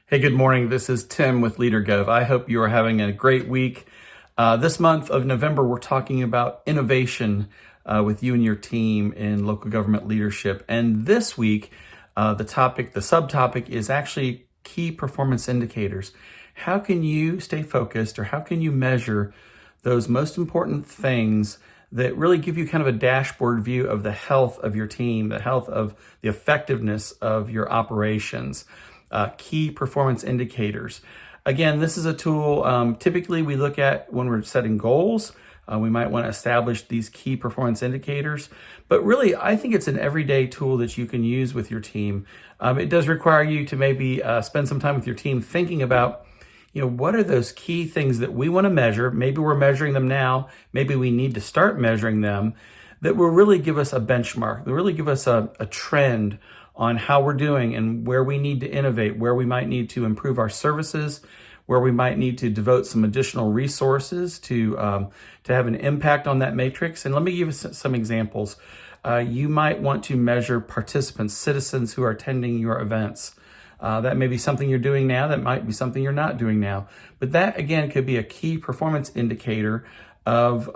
Hey, good morning. This is Tim with LeaderGov. I hope you are having a great week. This month of November, we're talking about innovation with you and your team in local government leadership. And this week, the subtopic is actually key performance indicators. How can you stay focused, or how can you measure those most important things that really give you kind of a dashboard view of the health of your team, the health of the effectiveness of your operations? Key performance indicators. Again, this is a tool typically we look at when we're setting goals. We might want to establish these key performance indicators, but really I think it's an everyday tool that you can use with your team. It does require you to maybe spend some time with your team thinking about, what are those key things that we want to measure? Maybe we're measuring them now. Maybe we need to start measuring them, that will really give us a benchmark, that will really give us a trend on how we're doing and where we need to innovate, where we might need to improve our services, where we might need to devote some additional resources to have an impact on that matrix. And let me give you some examples. You might want to measure participants, citizens who are attending your events. That may be something you're doing now. That might be something you're not doing now. But that, again, could be a key performance indicator of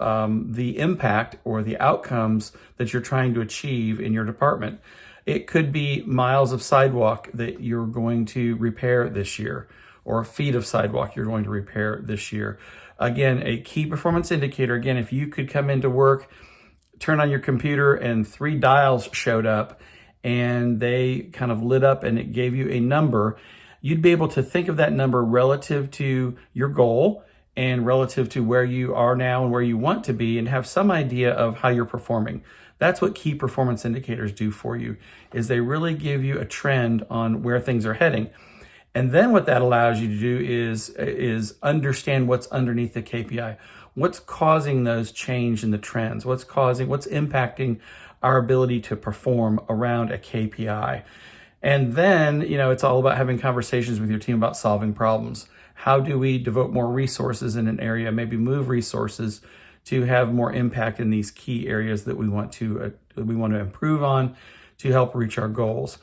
the impact or the outcomes that you're trying to achieve in your department. It could be miles of sidewalk that you're going to repair this year, or feet of sidewalk you're going to repair this year. Again, a key performance indicator. Again, if you could come into work, turn on your computer, and 3 dials showed up and they kind of lit up and it gave you a number, you'd be able to think of that number relative to your goal and relative to where you are now and where you want to be, and have some idea of how you're performing. That's what key performance indicators do for you, is they really give you a trend on where things are heading. And then what that allows you to do is understand what's underneath the KPI. What's causing those change in the trends? What's impacting our ability to perform around a KPI? And then, it's all about having conversations with your team about solving problems. How do we devote more resources in an area, maybe move resources to have more impact in these key areas that we want to improve on to help reach our goals?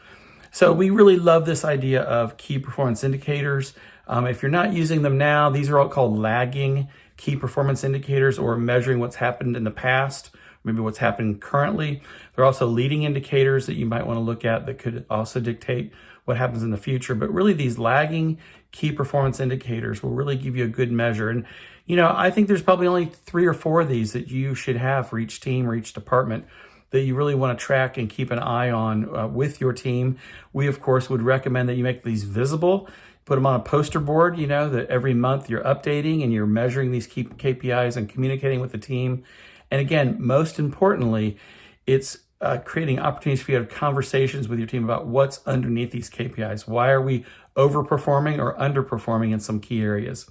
So we really love this idea of key performance indicators. If you're not using them now, these are all called lagging key performance indicators, or measuring what's happened in the past, maybe what's happening currently. There are also leading indicators that you might want to look at that could also dictate what happens in the future. But really, these lagging key performance indicators will really give you a good measure. And, I think there's probably only 3 or 4 of these that you should have for each team or each department that you really want to track and keep an eye on with your team. We, of course, would recommend that you make these visible, put them on a poster board, that every month you're updating and you're measuring these key KPIs and communicating with the team. And again, most importantly, it's creating opportunities for you to have conversations with your team about what's underneath these KPIs. Why are we overperforming or underperforming in some key areas?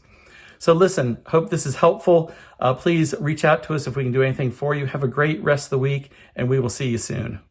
So listen, hope this is helpful. Please reach out to us if we can do anything for you. Have a great rest of the week, and we will see you soon.